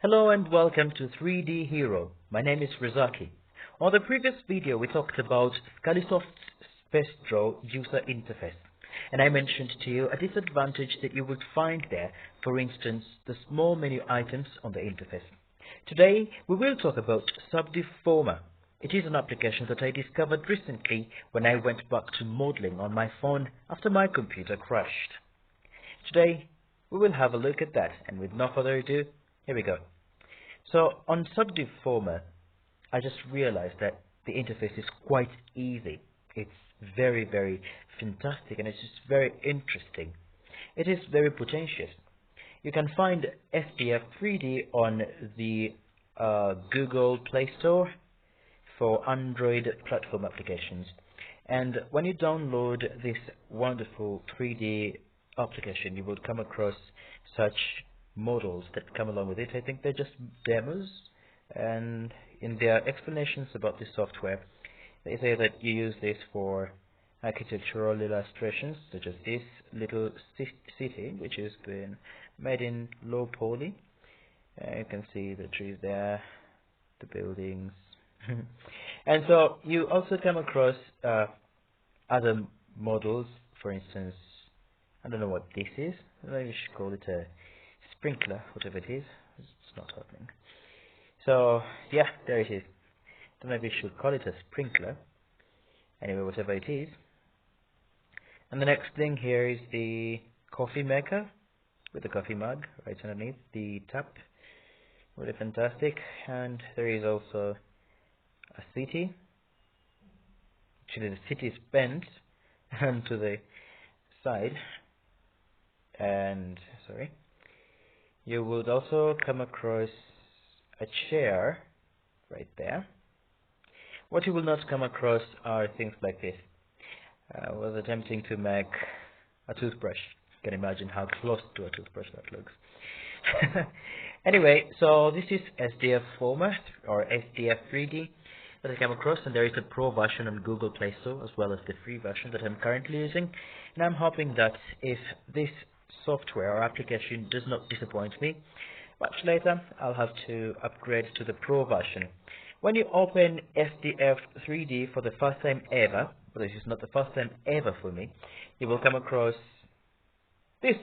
Hello and welcome to 3D Hero. My name is Razaki. On the previous video we talked about Scalisoft's Spectro user interface, and I mentioned to you a disadvantage that you would find there, for instance the small menu items on the interface. Today we will talk about Subdiv Former. It is an application that I discovered recently when I went back to modeling on my phone after my computer crashed. Today we will have a look at that, and with no further ado, here we go. So on Subdivformer, I just realized that the interface is quite easy. It's very fantastic, and it's just very interesting. It is very pretentious. You can find SDF 3D on the Google Play Store for Android platform applications. And when you download this wonderful 3D application, you will come across such models that come along with it. I think they're just demos, and in their explanations about the software, they say that you use this for architectural illustrations, such as this little city, which has been made in low poly. You can see the trees there, the buildings. And so you also come across other models. For instance, I don't know what this is. Maybe we should call it a sprinkler, whatever it is. It's not happening. So yeah, there it is. Then maybe we should call it a sprinkler. Anyway, whatever it is. And the next thing here is the coffee maker with the coffee mug right underneath the tap. Really fantastic. And there is also a city. Actually, the city is bent onto the side. And sorry, you would also come across a chair right there. What you will not come across are things like this. I was attempting to make a toothbrush. You can imagine how close to a toothbrush that looks. Anyway, so this is SDF Former or SDF 3D that I came across, and there is a pro version on Google Play Store as well as the free version that I'm currently using. And I'm hoping that if this software or application does not disappoint me, much later I'll have to upgrade to the pro version. When you open SDF 3D for the first time ever, but this is not the first time ever for me, you will come across this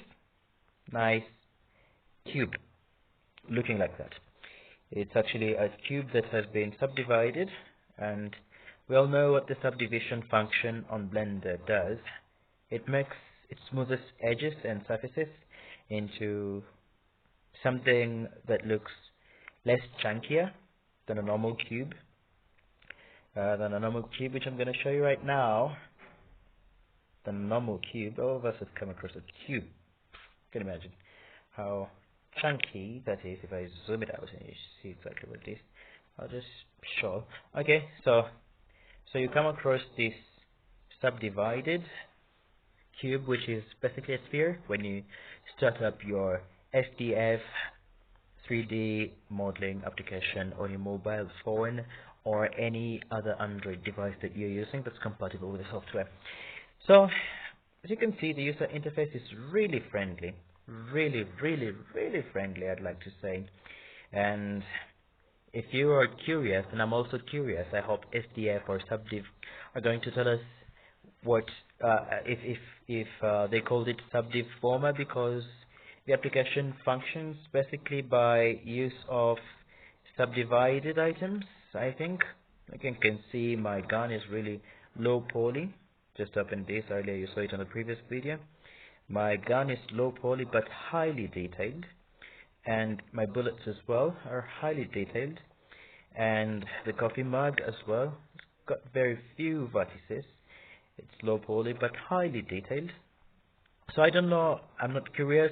nice cube looking like that. It's actually a cube that has been subdivided, and we all know what the subdivision function on Blender does. It smoothes edges and surfaces into something that looks less chunkier than a normal cube. Which I'm going to show you right now. The normal cube. All of us have come across a cube. You can imagine how chunky that is. If I zoom it out and you see exactly what it is, I'll just show. Okay, so you come across this subdivided cube, which is basically a sphere. When you start up your SDF 3D modeling application on your mobile phone or any other Android device that you're using that's compatible with the software. So as you can see, the user interface is really friendly, really friendly, I'd like to say. And if you are curious, and I'm also curious, I hope SDF or Subdiv are going to tell us what if they called it Subdiv Former because the application functions basically by use of subdivided items. I think, like you can see, my gun is really low poly. Just opened this earlier, you saw it on the previous video. My gun is low poly but highly detailed, and my bullets as well are highly detailed, and the coffee mug as well. It's got very few vertices. It's low poly but highly detailed. So I don't know, I'm not curious,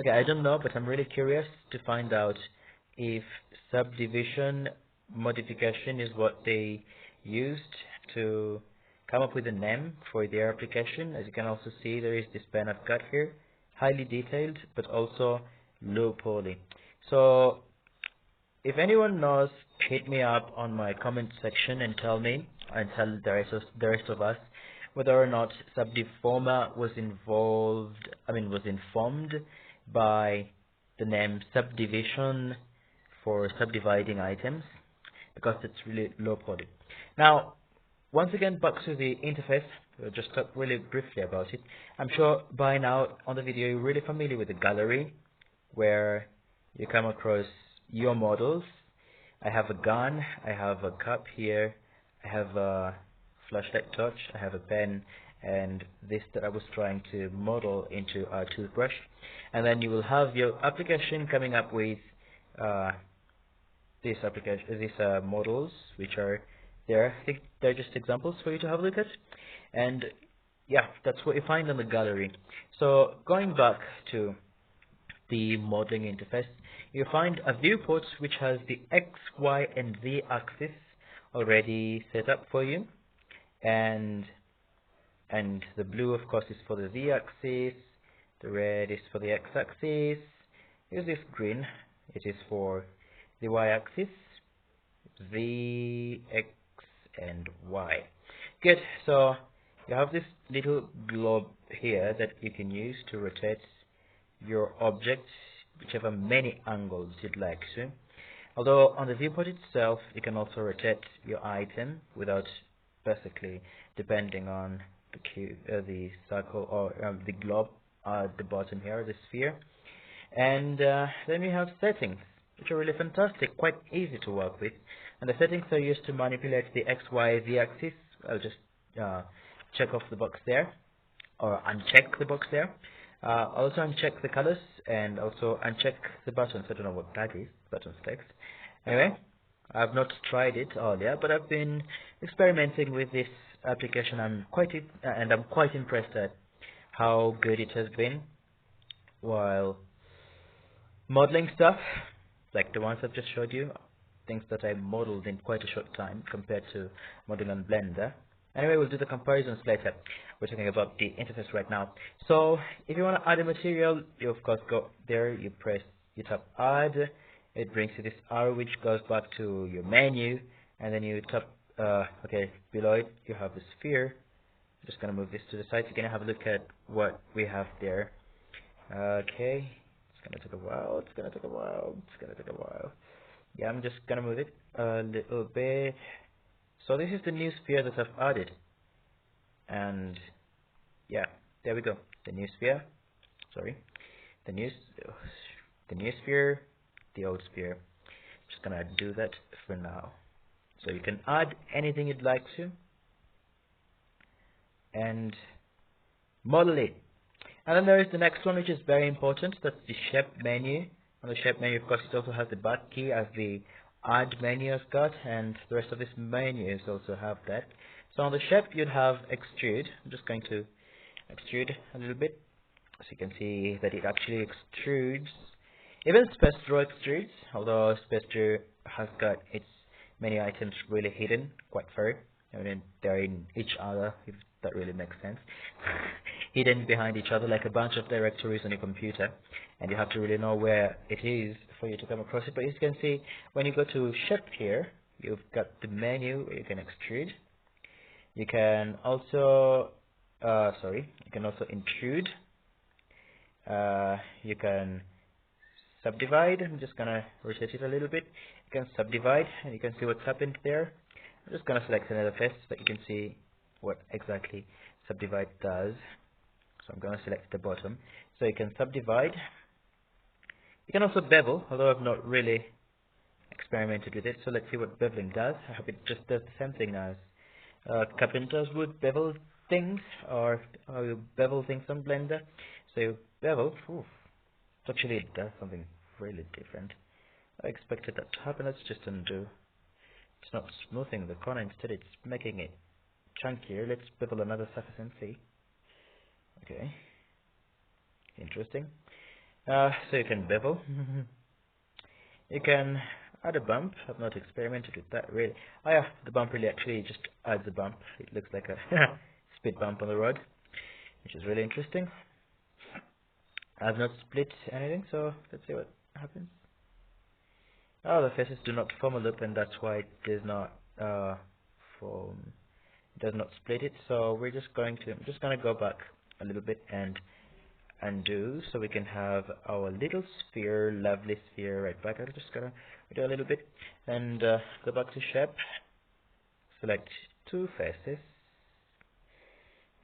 okay, I don't know, but I'm really curious to find out if subdivision modification is what they used to come up with a name for their application. As you can also see, there is this pen I've got here, highly detailed but also low poly. So if anyone knows, hit me up on my comment section and tell me, and tell the rest of us, whether or not Subdiformer was informed by the name subdivision for subdividing items because it's really low poly. Now, once again, back to the interface. We'll just talk really briefly about it. I'm sure by now on the video you're really familiar with the gallery, where you come across your models. I have a gun, I have a cup here, I have a flashlight torch, I have a pen, and this that I was trying to model into a toothbrush. And then you will have your application coming up with these models, which are there. I think they're just examples for you to have a look at. And yeah, that's what you find on the gallery. So going back to the modeling interface, you find a viewport which has the X, Y, and Z axis already set up for you, and the blue, of course, is for the Z axis, the red is for the X axis, here's this green, it is for the Y axis, Z, X, and Y. Good. So you have this little globe here that you can use to rotate your object whichever many angles you'd like to. Although on the viewport itself you can also rotate your item without basically depending on the cube, the circle, or the globe at the bottom here, the sphere. And then we have settings, which are really fantastic, quite easy to work with. And the settings are used to manipulate the X, Y, Z axis. I'll just check off the box there, or uncheck the box there. Also uncheck the colors, and also uncheck the buttons. I don't know what that is, buttons text. Anyway, I've not tried it earlier, but I've been experimenting with this application. I'm quite impressed at how good it has been while modeling stuff, like the ones I've just showed you, things that I modeled in quite a short time compared to modeling on Blender. Anyway, we'll do the comparisons later. We're talking about the interface right now. So if you want to add a material, you of course go there, you tap add, it brings you this arrow which goes back to your menu, and then you tap okay, below it you have the sphere. I'm just gonna move this to the side so you can have a look at what we have there. Okay, it's gonna take a while, yeah, I'm just gonna move it a little bit. So this is the new sphere that I've added, and yeah, there we go, the new sphere, the new sphere, the old sphere. Just gonna do that for now. So you can add anything you'd like to and model it. And then there is the next one, which is very important. That's the shape menu. On the shape menu, of course, it also has the back key as the add menu has got, and the rest of this menus also have that. So on the shape, you'd have extrude. I'm just going to extrude a little bit, so you can see that it actually extrudes. Even Space Draw extrudes, although Space Draw has got its many items really hidden quite far. I mean, they're in each other, if that really makes sense. Hidden behind each other like a bunch of directories on your computer, and you have to really know where it is for you to come across it. But as you can see, when you go to shape here, you've got the menu where you can extrude. You can also intrude. You can subdivide. I'm just gonna rotate it a little bit. You can subdivide, and you can see what's happened there. I'm just gonna select another face so that you can see what exactly subdivide does. So I'm gonna select the bottom. So you can subdivide. You can also bevel, although I've not really experimented with it. So let's see what beveling does. I hope it just does the same thing as carpenters would bevel things, or how you bevel things on Blender. So you bevel. Actually, it does something really different. I expected that to happen. Let's just undo. It's not smoothing the corner, instead it's making it chunkier. Let's bevel another surface and see. Okay, interesting. So you can bevel. You can add a bump. I've not experimented with that really. Oh yeah, the bump really actually just adds a bump. It looks like a speed bump on the road, which is really interesting. I've not split anything, so let's see what happens. Oh, the faces do not form a loop, and that's why it does not split it. So we're just going to, I'm just going to go back a little bit and undo so we can have our little sphere, lovely sphere right back. I'm just gonna do a little bit and go back to shape, select two faces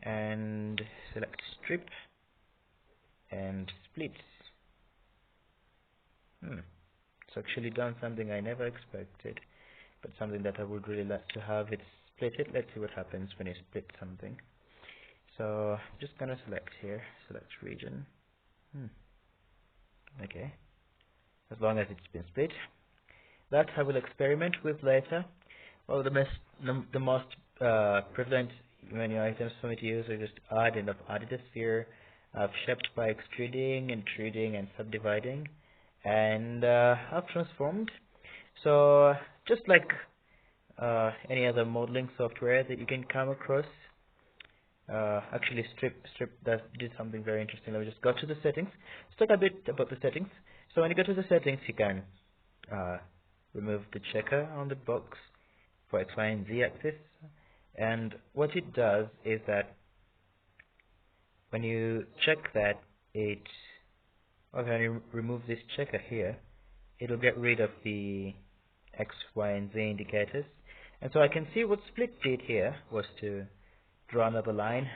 and select strip and split. It's actually done something I never expected, but something that I would really like to have it split it. Let's see what happens when you split something. So I'm just gonna select here, select region. Okay, as long as it's been split. That I will experiment with later. Well, the most prevalent menu items for me to use are just add, and I've added a sphere. I've shaped by extruding, intruding, and subdividing, and I've transformed. So just like any other modeling software that you can come across, actually strip did something very interesting. Let me just go to the settings. Let's talk a bit about the settings. So when you go to the settings, you can remove the checker on the box for X, Y, and Z axis. And what it does is that when you check that, when you remove this checker here, it'll get rid of the X, Y, and Z indicators. And so I can see what split did here was to draw another line,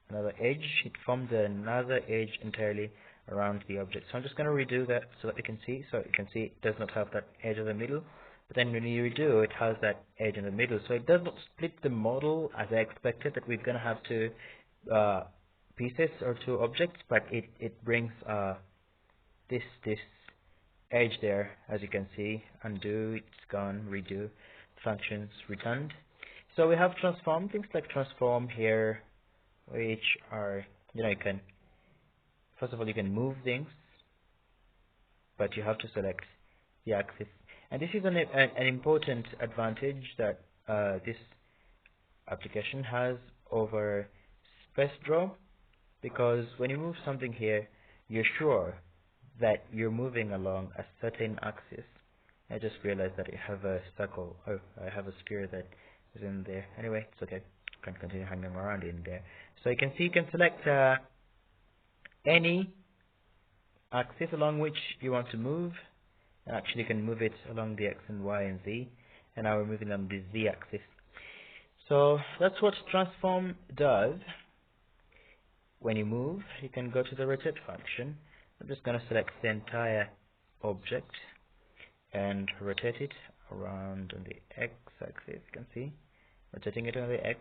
another edge. It formed another edge entirely around the object. So I'm just going to redo that so that you can see. So you can see it does not have that edge in the middle, but then when you redo, it has that edge in the middle. So it does not split the model as I expected, that we're going to have two pieces or two objects, but it brings this edge there, as you can see. Undo, it's gone. Redo, functions returned. So we have transform, things like transform here, which are, you can, first of all, you can move things, but you have to select the axis. And this is an important advantage that this application has over space draw, because when you move something here, you're sure that you're moving along a certain axis. I just realized that I have a circle, or I have a sphere that is in there. Anyway, it's okay. I can continue hanging around in there. So you can see you can select any axis along which you want to move. And actually you can move it along the X and Y and Z. And now we're moving on the Z axis. So that's what transform does. When you move, you can go to the rotate function. I'm just going to select the entire object and rotate it around on the X axis. You can see rotating it on the X,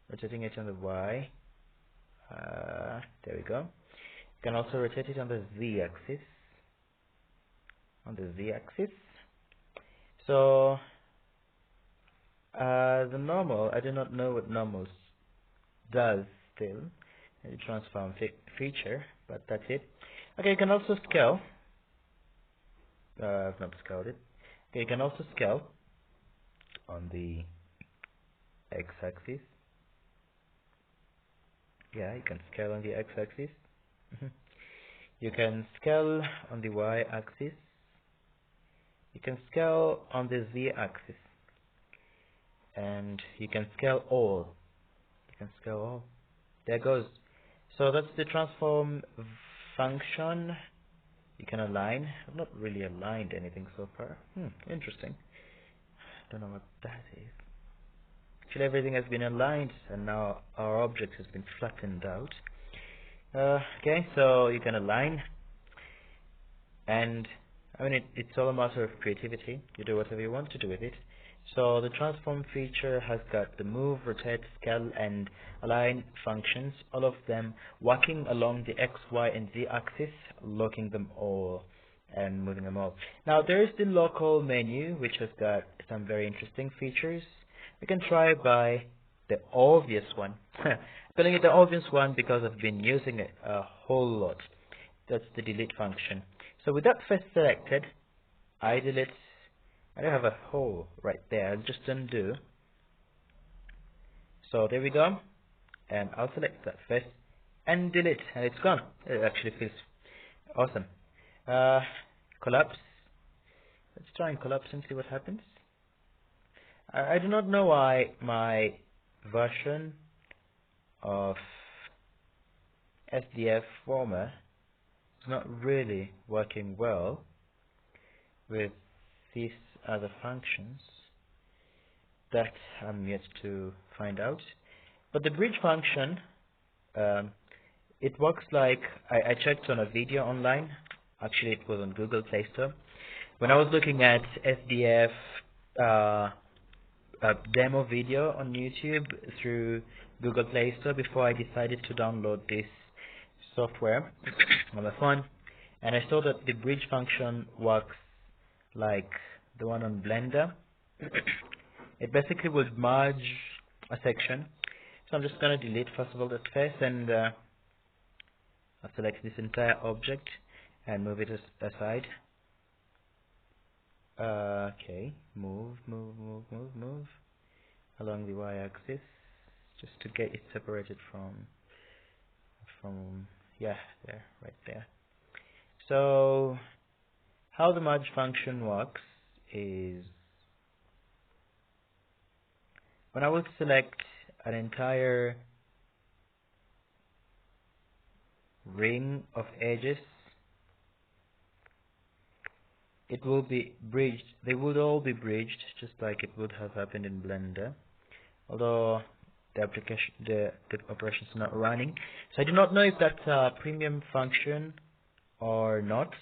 rotating it on the Y. There we go. You can also rotate it on the Z axis. On the Z axis. So the normal, I do not know what normals does still. The transform feature, but that's it. Okay, you can also scale. I've not scaled it. Okay, you can also scale on the X-axis. Yeah, you can scale on the X-axis. You can scale on the Y-axis. You can scale on the Z-axis. And you can scale all. You can scale all. There goes. So that's the transform function. You can align. I've not really aligned anything so far. Interesting. Don't know what that is. Actually, everything has been aligned, and now our object has been flattened out. Okay, so you can align, and I mean it's all a matter of creativity. You do whatever you want to do with it. So the transform feature has got the move, rotate, scale, and align functions, all of them working along the X, Y, and Z axis, locking them all and moving them all. Now there is the local menu, which has got some very interesting features. We can try by the obvious one. I'm calling it the obvious one because I've been using it a whole lot. That's the delete function. So with that first selected, I delete. I do have a hole right there. I'll just undo. So there we go. And I'll select that first and delete, and it's gone. It actually feels awesome. Collapse. Let's try and collapse and see what happens. I do not know why my version of SDF Former is not really working well with these other functions that I'm yet to find out. But the bridge function, it works like, I checked on a video online, actually it was on Google Play Store. When I was looking at SDF demo video on YouTube through Google Play Store before I decided to download this software on my phone, and I saw that the bridge function works like the one on Blender. It basically would merge a section. So I'm just going to delete first of all that face, and I'll select this entire object and move it aside. Okay, move along the y-axis just to get it separated from yeah, there, right there. So how the merge function works is when I would select an entire ring of edges, it will be bridged. They would all be bridged just like it would have happened in Blender, although the application, the operation is not running. So I do not know if that's a premium function or not,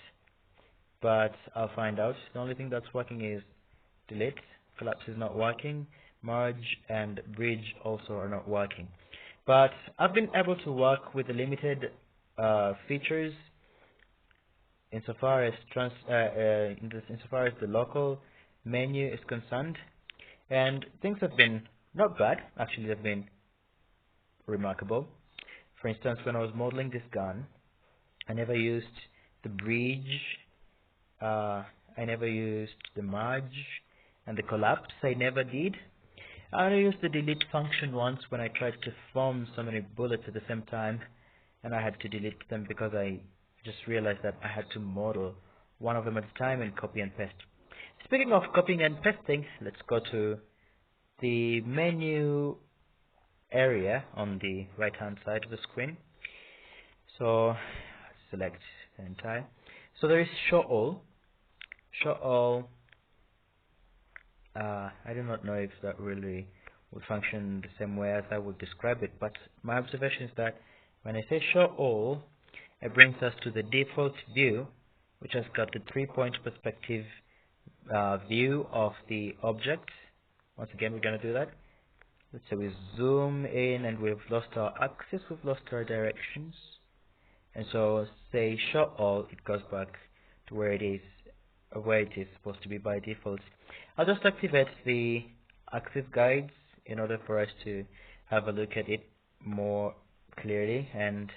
but I'll find out. The only thing that's working is delete. Collapse is not working. Merge and bridge also are not working. But I've been able to work with the limited features insofar as insofar as the local menu is concerned, and things have been not bad. Actually, they've been remarkable. For instance, when I was modeling this gun, I never used the bridge, I never used the merge, and the collapse I never did. I only used the delete function once when I tried to form so many bullets at the same time, and I had to delete them because I just realized that I had to model one of them at a time and copy and paste. Speaking of copying and pasting, let's go to the menu area on the right hand side of the screen. So select the entire. So there is show all. Show all. I do not know if that really would function the same way as I would describe it, but my observation is that when I say show all, it brings us to the default view, which has got the 3-point perspective view of the object. Once again, we're going to do that. Let's say we zoom in and we've lost our axis, we've lost our directions. And so say show all, it goes back to where it is supposed to be by default. I'll just activate the axis guides in order for us to have a look at it more clearly. And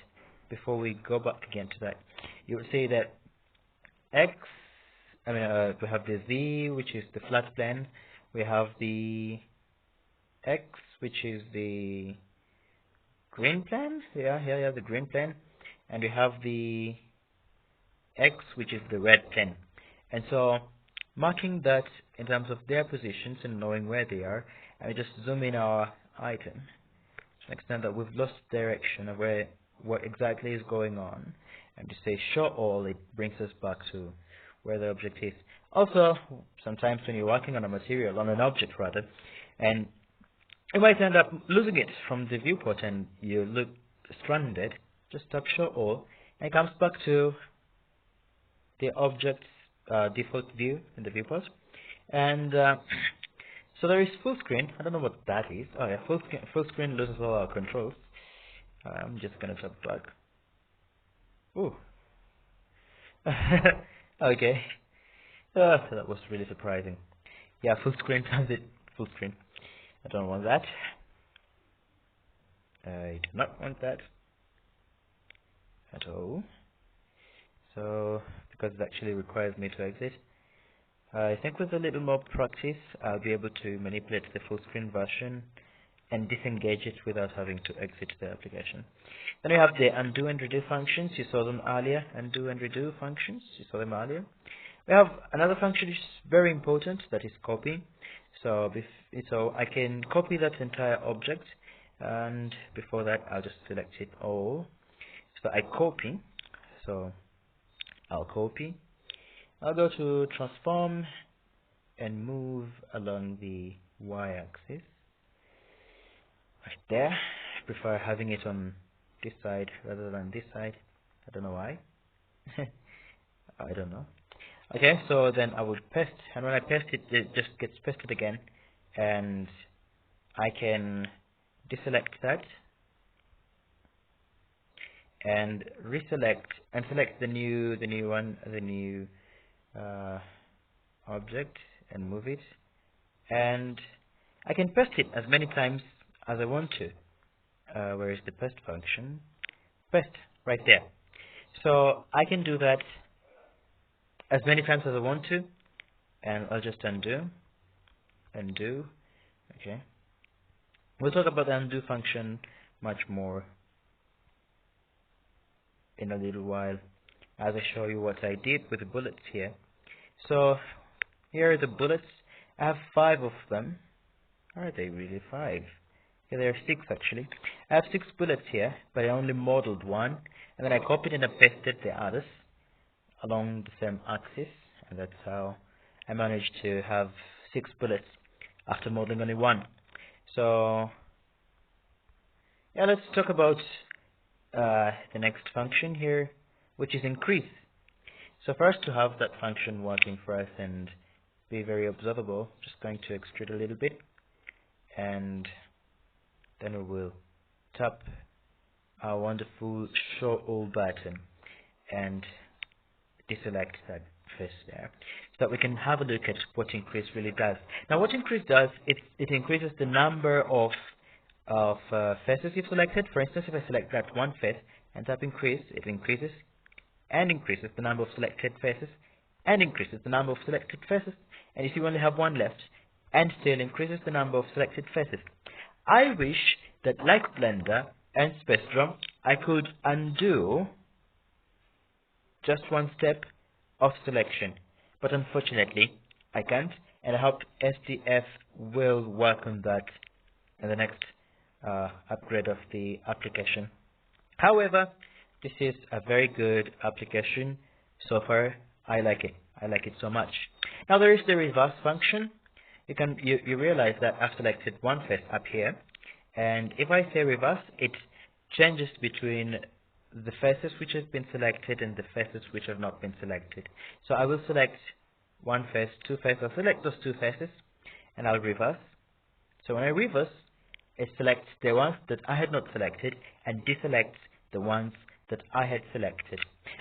before we go back again to that, you will see that we have the Z, which is the flat plane. We have the X, which is the green plane. Yeah, the green plane. And we have the X, which is the red plane. And so marking that in terms of their positions and knowing where they are, and we just zoom in our item to an extent that we've lost direction of what exactly is going on, and to say show all, it brings us back to where the object is. Also, sometimes when you're working on a material, on an object rather, and you might end up losing it from the viewport and you look stranded, just tap show all, and it comes back to the object's default view in the viewport. And so there is full screen. I don't know what that is. Oh yeah, full screen loses all our controls. I'm just gonna tap back. Ooh. Okay. So that was really surprising. Yeah, full screen turns it full screen. I don't want that. I do not want that at all. So, because it actually requires me to exit, I think with a little more practice, I'll be able to manipulate the full screen version and disengage it without having to exit the application. Then we have the undo and redo functions. You saw them earlier. Undo and redo functions. You saw them earlier. We have another function which is very important, that is copy. So I can copy that entire object, and before that I'll just select it all. So I copy. So I'll copy. I'll go to transform and move along the y-axis. Right there. I prefer having it on this side rather than this side. I don't know why. I don't know. Okay, so then I would paste, and when I paste it, it just gets pasted again, and I can deselect that and reselect and select the new object and move it, and I can paste it as many times as I want to. Where is the paste function? Paste right there. So I can do that as many times as I want to, and I'll just undo. Okay, we'll talk about the undo function much more in a little while as I show you what I did with the bullets here. So here are the bullets. I have 5 of them. Are they really 5? Okay, there are 6 actually. I have 6 bullets here, but I only modeled one, and then I copied and I pasted the others along the same axis, and that's how I managed to have 6 bullets after modeling only one. So yeah, let's talk about the next function here, which is increase. So first, to have that function working for us and be very observable, just going to extrude a little bit, and then we will tap our wonderful show all button and deselect that face there, so that we can have a look at what increase really does. Now what increase does, it increases the number of faces you've selected. For instance, if I select that one face and tap increase, it increases and increases the number of selected faces and increases the number of selected faces, and you see we only have one left, and still increases the number of selected faces. I wish that, like Blender and SpaceDraw, I could undo just one step of selection, but unfortunately I can't, and I hope SDF will work on that in the next upgrade of the application. However, this is a very good application so far. I like it. I like it so much. Now there is the reverse function. You realize that I've selected one face up here, and if I say reverse, it changes between the faces which have been selected and the faces which have not been selected. So I will select one face, 2 faces. I'll select those 2 faces, and I'll reverse. So when I reverse, it selects the ones that I had not selected and deselects the ones that I had selected.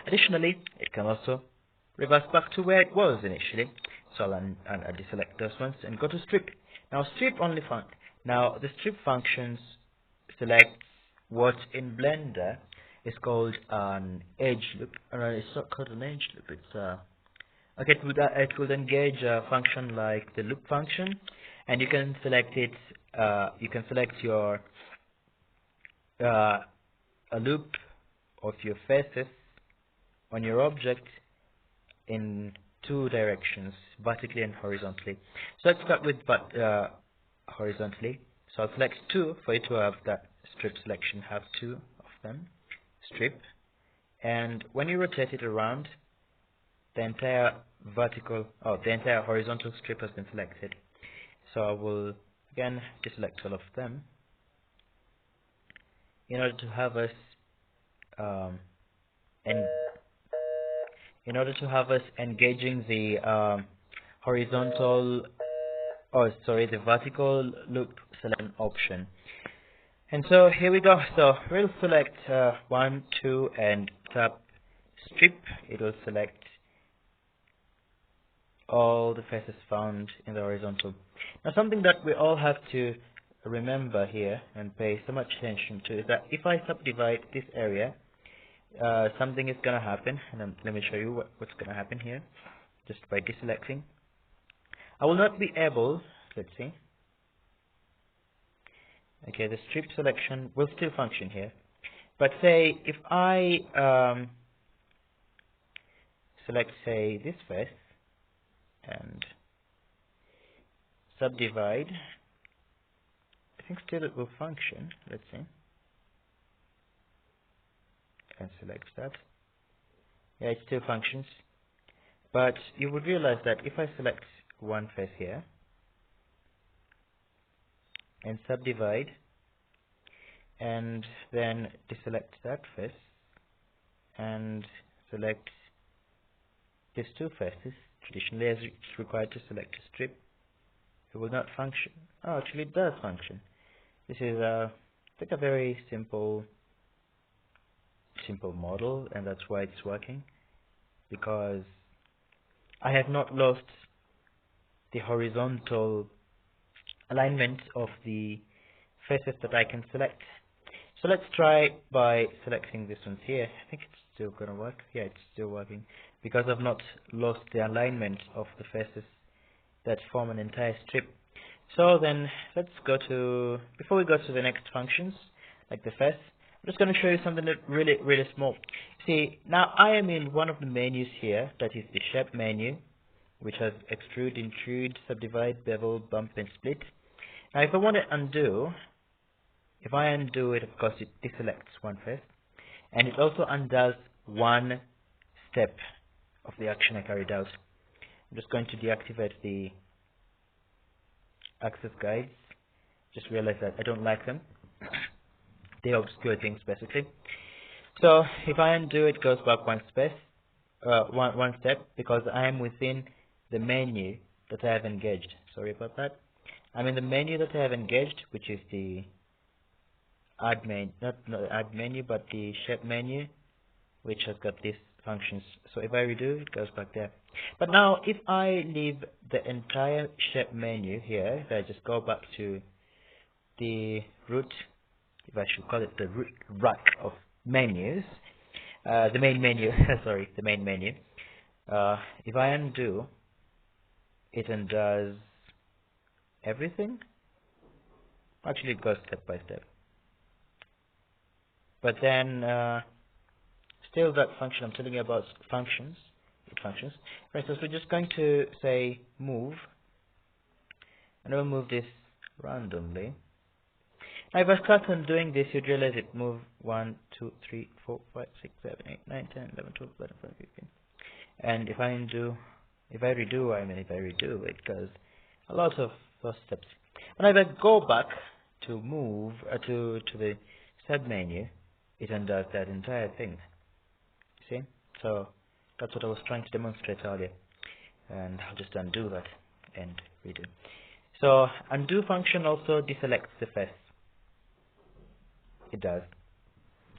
Additionally, it can also reverse back to where it was initially. So I'll deselect those ones and go to strip. Now strip only Now the strip functions selects what in Blender is called an edge loop. It's not called an edge loop. It's okay. It would engage a function like the loop function, and you can select it. You can select your a loop of your faces on your object in 2 directions, vertically and horizontally. So let's start with horizontally. So I'll select 2 for it to have that strip selection, have 2 of them. Strip, and when you rotate it around, the entire horizontal strip has been selected. So I will again deselect all of them in order to have us engaging the the vertical loop selection option. And so here we go. So we'll select 1, 2, and tap strip. It will select all the faces found in the horizontal. Now something that we all have to remember here and pay so much attention to is that if I subdivide this area, something is going to happen, and let me show you what's going to happen here just by deselecting. I will not be able, let's see. Okay, the strip selection will still function here, but say if I select, say, this face and subdivide, I think still it will function. Let's see. and select that. Yeah, it still functions, but you would realize that if I select one face here and subdivide and then deselect that face and select these two faces, traditionally as it's required to select a strip, it will not function. Oh, actually it does function. This is like a very simple model, and that's why it's working, because I have not lost the horizontal alignment of the faces that I can select. So let's try by selecting this one here. I think it's still gonna work. Yeah, it's still working because I've not lost the alignment of the faces that form an entire strip. So then let's go to, before we go to the next functions, like the face, I'm just going to show you something that really small. See, now I am in one of the menus here, that is the shape menu, which has extrude, intrude, subdivide, bevel, bump, and split. Now if I want to undo, if I undo it, of course it deselects one face, and it also undoes one step of the action I carried out. I'm just going to deactivate the access guides. Just realize that I don't like them. They obscure things basically. So if I undo, it goes back one step, because I am within the menu that I have engaged. Sorry about that. I'm in the menu that I have engaged, which is the add menu, not add menu, but the shape menu, which has got these functions. So if I redo, it goes back there. But now if I leave the entire shape menu here, if I just go back to the root, if I should call it the root rack of menus, the main menu, sorry, the main menu. If I undo, it undoes everything. Actually, it goes step by step. But then, still that function I'm telling you about functions. It functions. Right, so we're just going to say move, and I'll move this randomly. Now if I start on doing this, you'd realize it move 1, 2, 3, 4, 5, 6, 7, 8, 9, 10, 11, 12, 13, 14, 15. And if I redo, it does a lot of those steps. When I go back to move to the sub menu, it undoes that entire thing. See? So that's what I was trying to demonstrate earlier. And I'll just undo that and redo. So undo function also deselects the face. It does.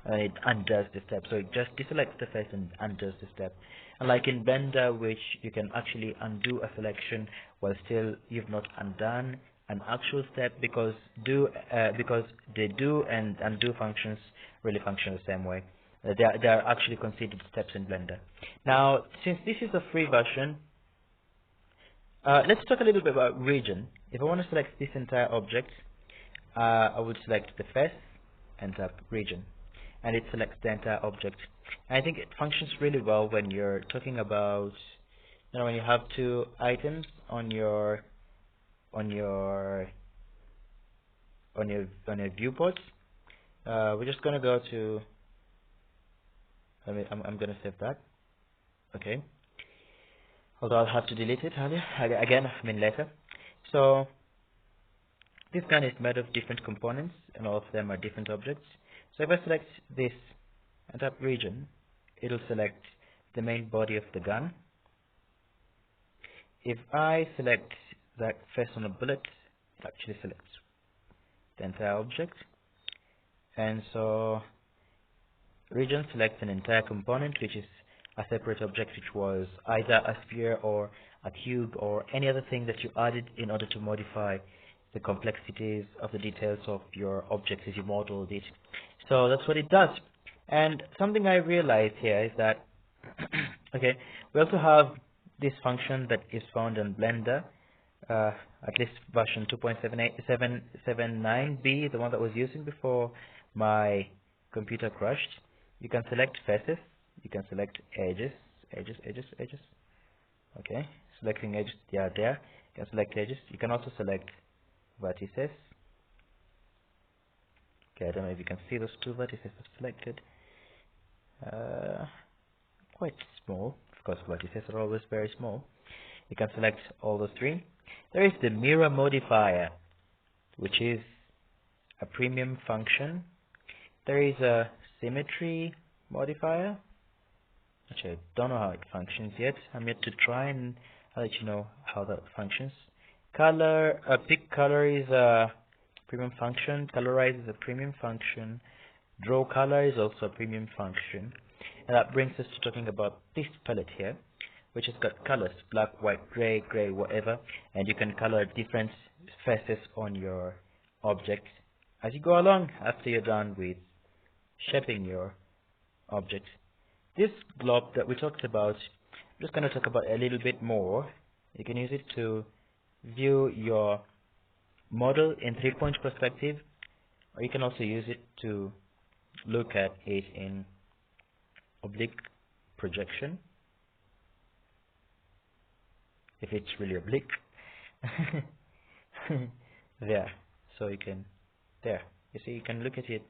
And it undoes the step. So it just deselects the face and undoes the step. Unlike in Blender, which you can actually undo a selection while still you've not undone an actual step, because the do and undo functions really function the same way. They are actually considered steps in Blender. Now, since this is a free version, let's talk a little bit about region. If I want to select this entire object, I would select the face and tap region, and it selects the entire object. And I think it functions really well when you're talking about, you know, when you have two items on your viewport. We're just gonna go to. I'm gonna save that. Okay. Although I'll have to delete it again. I mean later. So this gun is made of different components, and all of them are different objects. So if I select this and tap region, it'll select the main body of the gun. If I select that face on a bullet, it actually selects the entire object. And so region selects an entire component, which is a separate object, which was either a sphere or a cube or any other thing that you added in order to modify the complexities of the details of your object as you modeled it. So that's what it does. And something I realized here is that okay, we also have this function that is found in Blender, at least version 2.779b, the one that was using before my computer crashed. You can select faces, you can select edges. Okay, selecting edges, they are there. You can select edges. You can also select vertices. Okay, I don't know if you can see those two vertices are selected. quite small. Of course, vertices are always very small. You can select all the three. There is the mirror modifier, which is a premium function. There is a symmetry modifier, which I don't know how it functions yet. I'm yet to try, and I'll let you know how that functions. Color, pick color is a premium function. Colorize is a premium function. Draw color is also a premium function. And that brings us to talking about this palette here, which has got colors: black, white, gray, whatever. And you can color different faces on your object as you go along after you're done with shaping your object. This blob that we talked about, I'm just going to talk about a little bit more. You can use it to view your model in 3-point perspective, or you can also use it to look at it in oblique projection, if it's really oblique. There, so you can, there, you see, you can look at it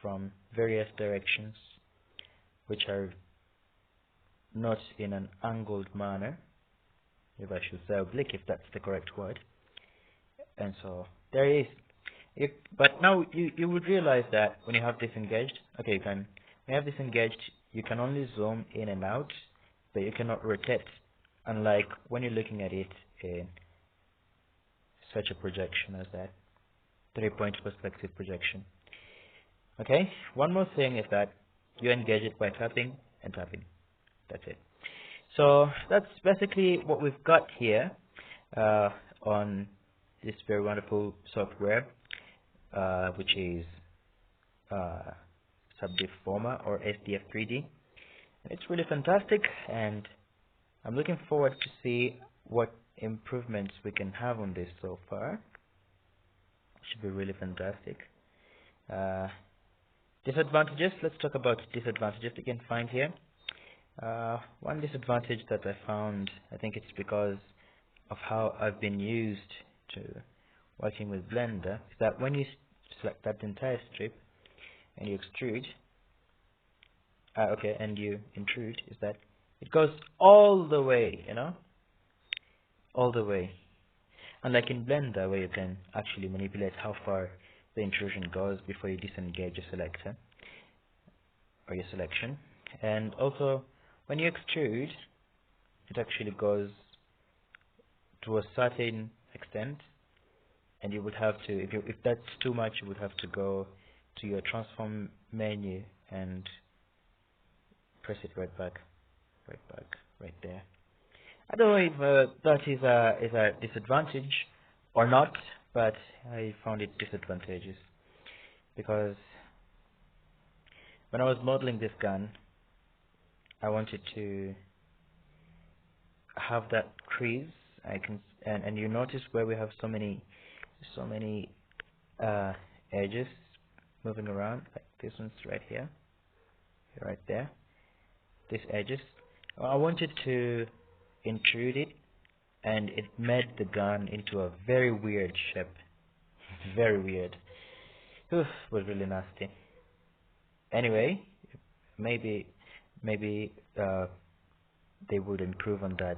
from various directions, which are not in an angled manner, if I should say oblique, if that's the correct word. And so there is, but now you would realize that when you have this engaged, okay, when you have this engaged, you can only zoom in and out, but you cannot rotate, unlike when you're looking at it in such a projection as that 3-point perspective projection. Okay, one more thing is that you engage it by tapping and tapping. That's it. So that's basically what we've got here on this very wonderful software, which is Subdiv Former or SDF 3D. It's really fantastic, and I'm looking forward to see what improvements we can have on this so far. Should be really fantastic. Disadvantages. Let's talk about disadvantages we can find here. One disadvantage that I found, I think it's because of how I've been used to working with Blender, is that when you select that entire strip and you extrude, and you intrude, is that it goes all the way, all the way. Unlike in Blender, where you can actually manipulate how far the intrusion goes before you disengage your selector or your selection. And also, when you extrude, it actually goes to a certain extent, and you would have to, if that's too much, you would have to go to your transform menu and press it right back, right there. I don't know if that is a disadvantage or not, but I found it disadvantageous because when I was modeling this gun, I wanted to have that crease. And you notice where we have so many edges moving around, like this one's right here, right there. These edges. I wanted to intrude it, and it made the gun into a very weird shape. Very weird. Oof, was really nasty. Anyway, maybe they would improve on that.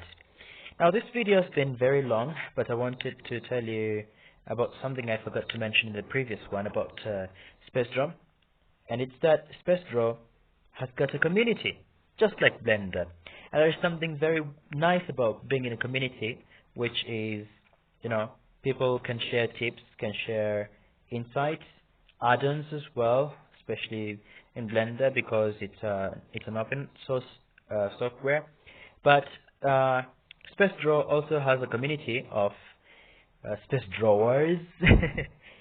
Now this video has been very long, but I wanted to tell you about something I forgot to mention in the previous one about Space Draw, and it's that Space Draw has got a community, just like Blender. And there's something very nice about being in a community, which is, people can share tips, can share insights, add-ons as well, especially in Blender because it's an open source software. But Space Draw also has a community of space drawers,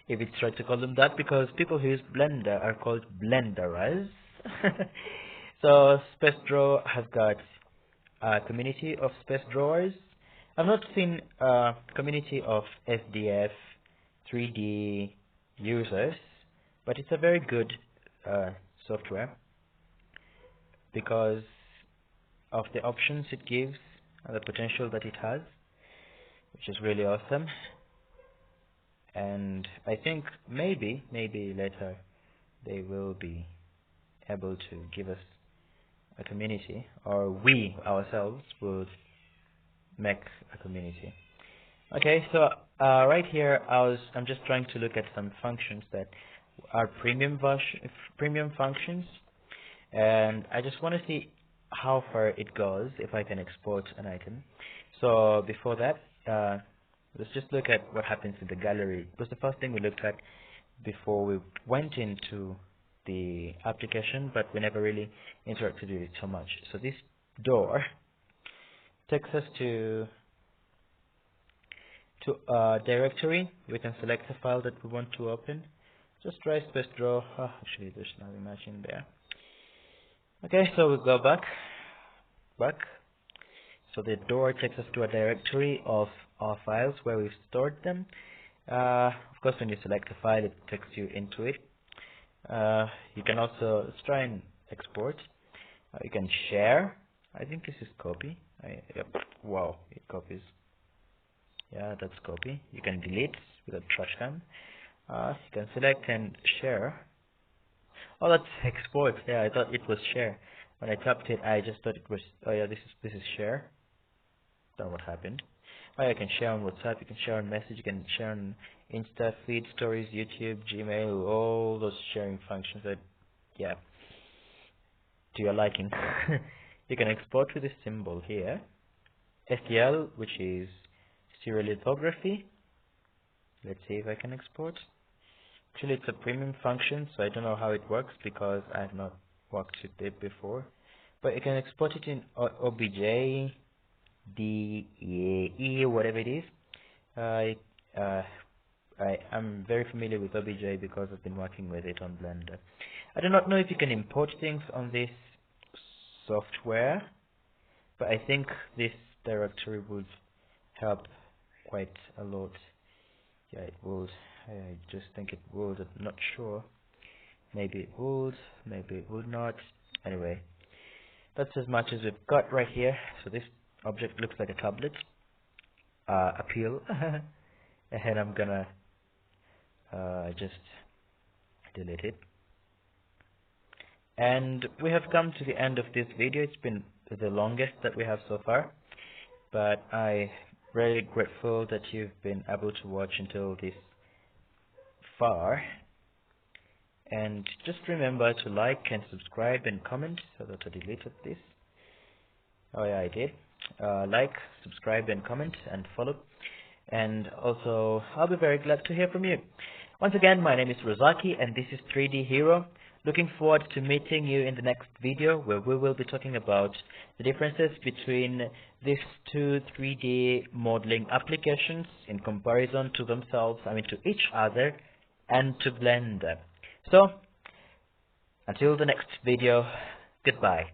if it's right to call them that, because people who use Blender are called Blenderers. So Space Draw has got a community of space drawers. I've not seen a community of SDF 3D users, but it's a very good software because of the options it gives and the potential that it has, which is really awesome. And I think maybe later they will be able to give us a community, or we ourselves would make a community. Okay, so right here I'm just trying to look at some functions that are premium functions, and I just want to see how far it goes if I can export an item. So before that, let's just look at what happens in the gallery. It was the first thing we looked at before we went into the application, but we never really interacted with it so much. So this door takes us to a directory. We can select a file that we want to open. Just try space draw. Oh, actually, there's nothing much in there. Okay, so we go back. So the door takes us to a directory of our files where we've stored them. Of course, when you select a file, it takes you into it. You can also, let's try and export. You can share. I think this is copy. Yep. Wow, it copies. Yeah, that's copy. You can delete with a trash can. You can select and share. Oh, that's export. Yeah, I thought it was share. When I tapped it, I just thought it was. Oh yeah, this is share. That's what happened. Oh, you can share on WhatsApp. You can share on Message. You can share on Insta, Feed, Stories, YouTube, Gmail, all those sharing functions. That, yeah, to your liking. You can export with this symbol here. STL, which is stereolithography. Let's see if I can export. Actually, it's a premium function, so I don't know how it works because I have not worked with it before. But you can export it in OBJ, DE, whatever it is. I am very familiar with OBJ because I've been working with it on Blender. I do not know if you can import things on this software, but I think this directory would help quite a lot. Yeah, it would. I just think it would. I'm not sure. Maybe it would, maybe it would not. Anyway, that's as much as we've got right here. So this object looks like a tablet. Appeal. And I'm gonna just delete it. And we have come to the end of this video. It's been the longest that we have so far, but I'm really grateful that you've been able to watch until this far. And just remember to like and subscribe and comment. So that I deleted this. Oh yeah, I did. Like, subscribe and comment and follow. And also, I'll be very glad to hear from you. Once again, my name is Razaki and this is 3D Hero. Looking forward to meeting you in the next video where we will be talking about the differences between these two 3D modeling applications in comparison to themselves, to each other and to Blender. So, until the next video, goodbye.